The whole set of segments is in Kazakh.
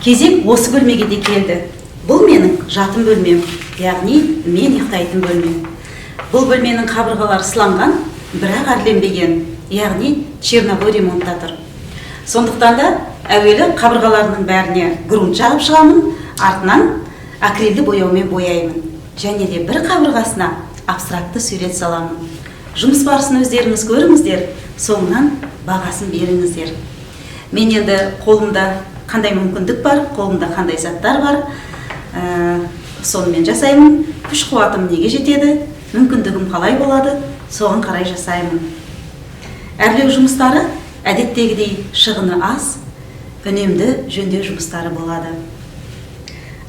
Кезек осы бөлмеге де келді. Бұл менің жатын бөлмем, яғни мен ұйықтайтын бөлмем. Бұл бөлменің қабырғалары сыланған, бірақ әрленбеген, яғни черновой ремонтта тұр. Сондықтан да әуелі қабырғаларының бәріне грунт жағып шығамын, артынан акрилді бояумен бояймын. Және де бір қабырғасына абстракты сурет саламын. Жұмыс барысын өздеріңіз көріңіздер, соңынан бағасын беріңіздер. Мен енді қолымда қандай мүмкіндік бар, қолымда қандай заттар бар, сонымен жасаймын. Күш қуатым неге жетеді, мүмкіндігім қалай болады, соған қарай жасаймын. Әрлеу жұмыстары әдеттегідей шығыны аз, үнемді жөндеу жұмыстары болады.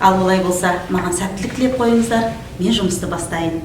Ал олай болса, маған сәттілік тілеп қойыңыздар, мен жұмысты бастайын.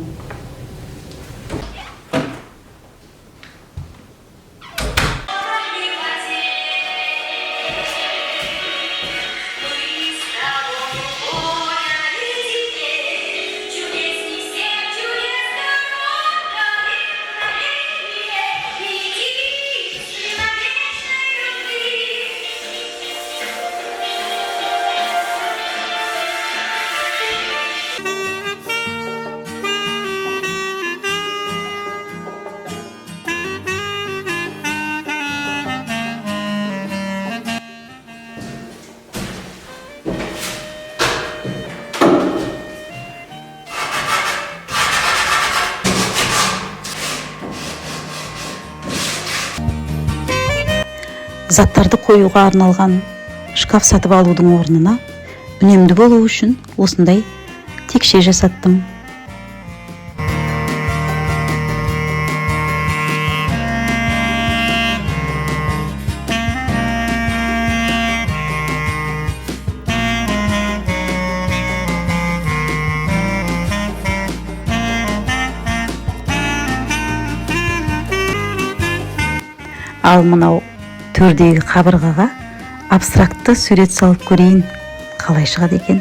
Заттарды қоюға арналған шкаф сатып алудың орнына үнемді болу үшін осындай текше жасаттым. Ал мынау төрдегі қабырғаға абстрактты сурет салып көрейін, қалай шығады екен.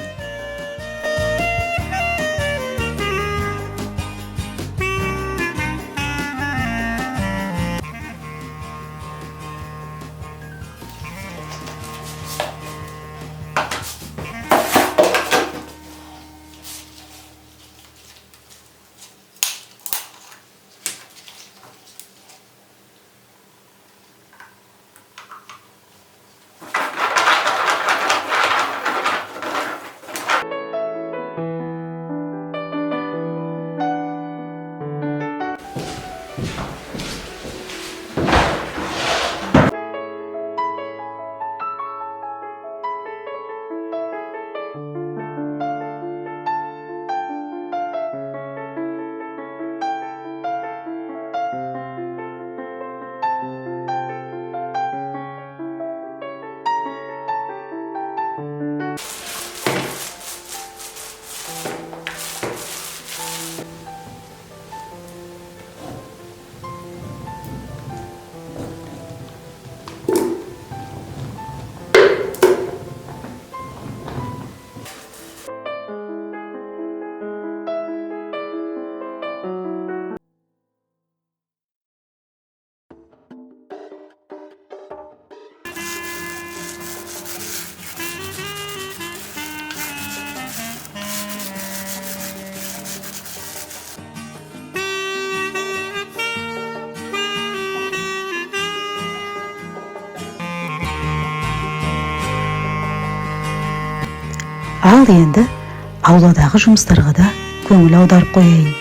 Ал енді ауладағы жұмыстарға да көңіл аударып қояйын.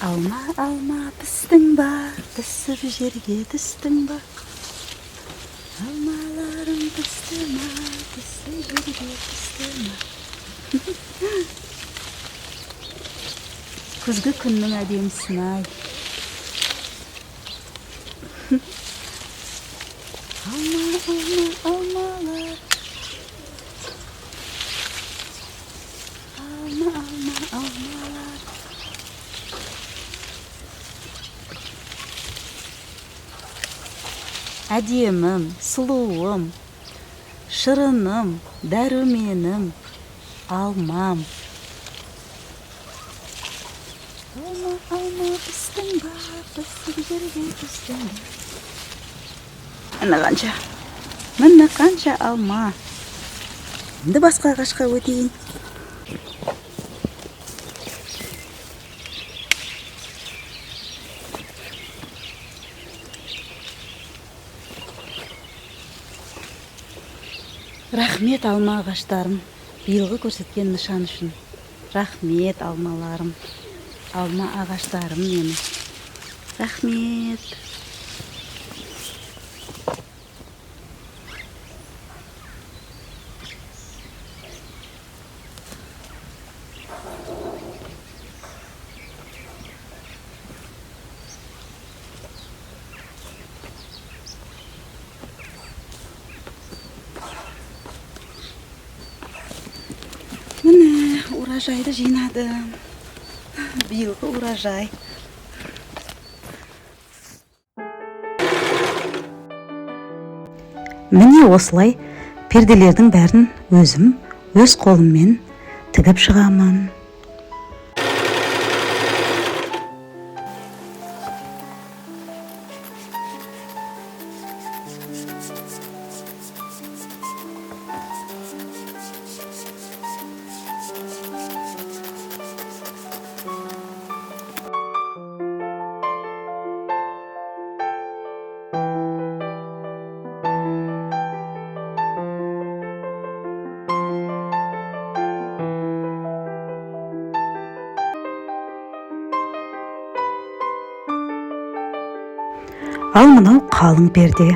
Алма, алма, пістің ба, пісіп жерге түстің ба? Алмаларым пісті ма, пісіп жерге түсті ма? Күзгі күннің әдемісін-ай. Алма, алма, алмалар. Алма, алма, алмалар. әдемім, сұлуым, шырыным, дәруменім, алмам. Алма біздің бар, біздің жерге біздің. Міне қанша алма. Енді басқа ағашқа өтейін. Рахмет алма ағаштарым, биылғы көрсеткен нышан үшін. Рахмет алмаларым, алма ағаштарым менің. Рахмет. Міне, уражайды жинадым. Биылғы уражай. Міне осылай перделердің бәрін өзім өз қолыммен тігіп шығамын. Ал мынау қалың перде.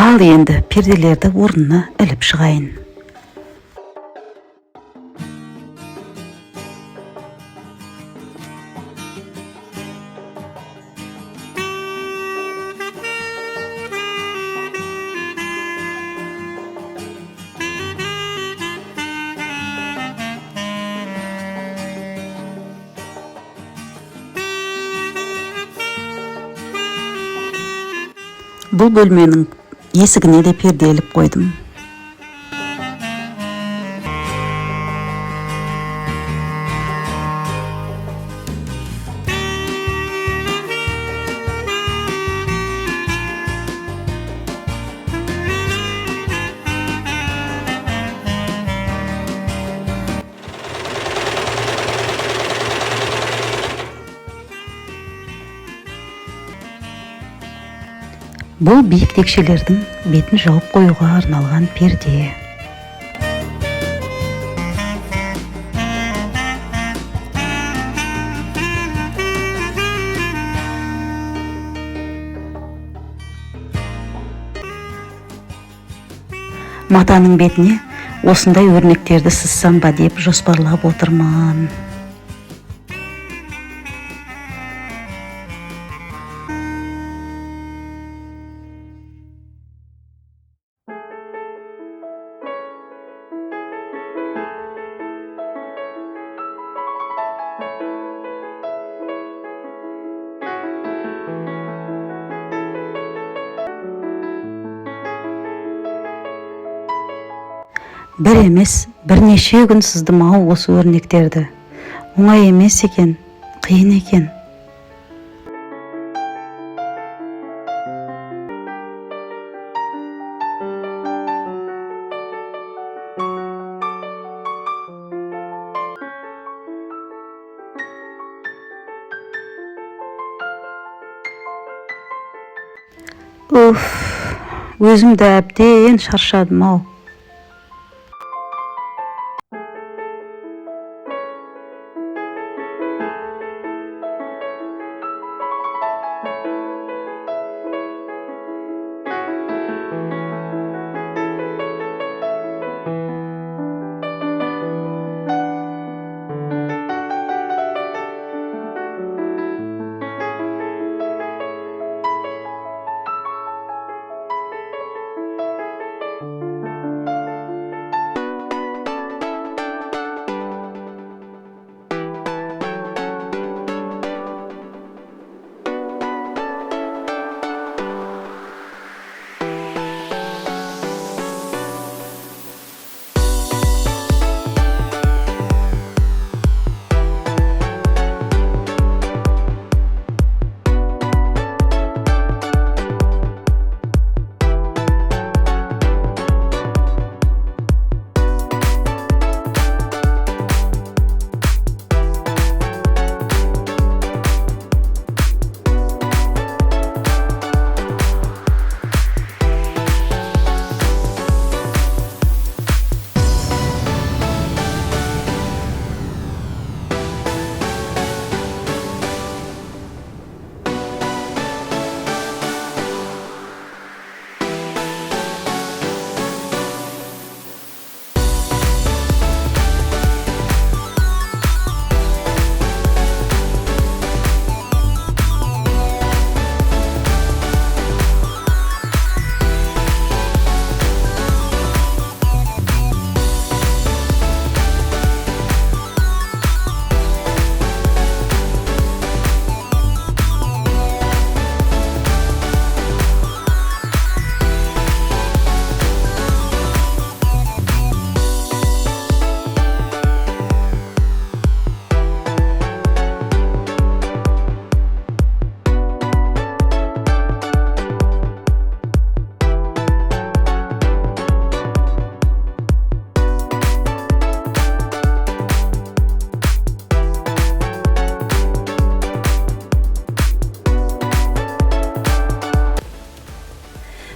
Ал енді перделерді орнына іліп шығайын. Бұл бөлменің есігіне де перде іліп қойдым. Бұл биік текшелердің бетін жауып қоюға арналған перде. Матаның бетіне осындай өрнектерді сызсам ба деп жоспарлап отырмын. Бір емес, бірнеше күн сыздым ау осы өрнектерді. Оңай емес екен, қиын екен. Өзімді әбден шаршадым ау.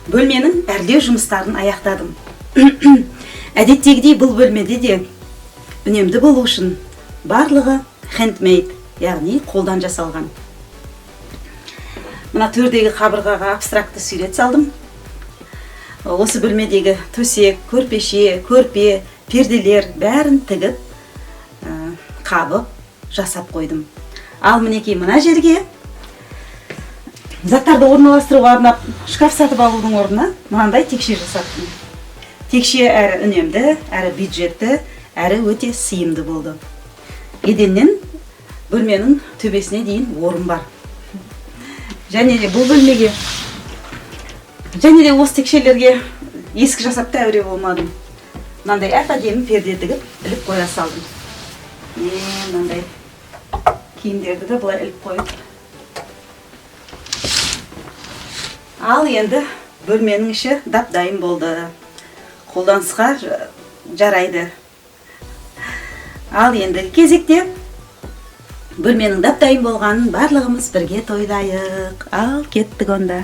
Бөлменің әрлеу жұмыстарын аяқтадым. Әдеттегідей бұл бөлмеде де үнемді болу үшін барлығы handmade, яғни қолдан жасалған. Мына төрдегі қабырғаға абстракты сурет салдым. Осы бөлмедегі төсек, көрпеше, көрпе, перделер бәрін тігіп, қабып, жасап қойдым. Ал мінекей мына жерге заттарды орналастыруға арнап шкаф сатып алудың орнына мынандай текше жасаттым. Текше әрі үнемді, әрі бюджетті, әрі өте сыйымды болды. Еденнен бөлменің төбесіне дейін орын бар. Және де бұл бөлмеге, және де осы текшелерге ескі жасапты әуре болмадым. Мынандай әдемі перде тігіп, іліп қоя салдым. Мынандай киімдерді де бұлай іліп қойып. Ал енді бөлменің іші дап-дайын болды. Қолданысқа жарайды. Ал енді кезекте бөлменің дап-дайын болғанын барлығымыз бірге тойлайық. Ал кеттік онда.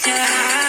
Yeah.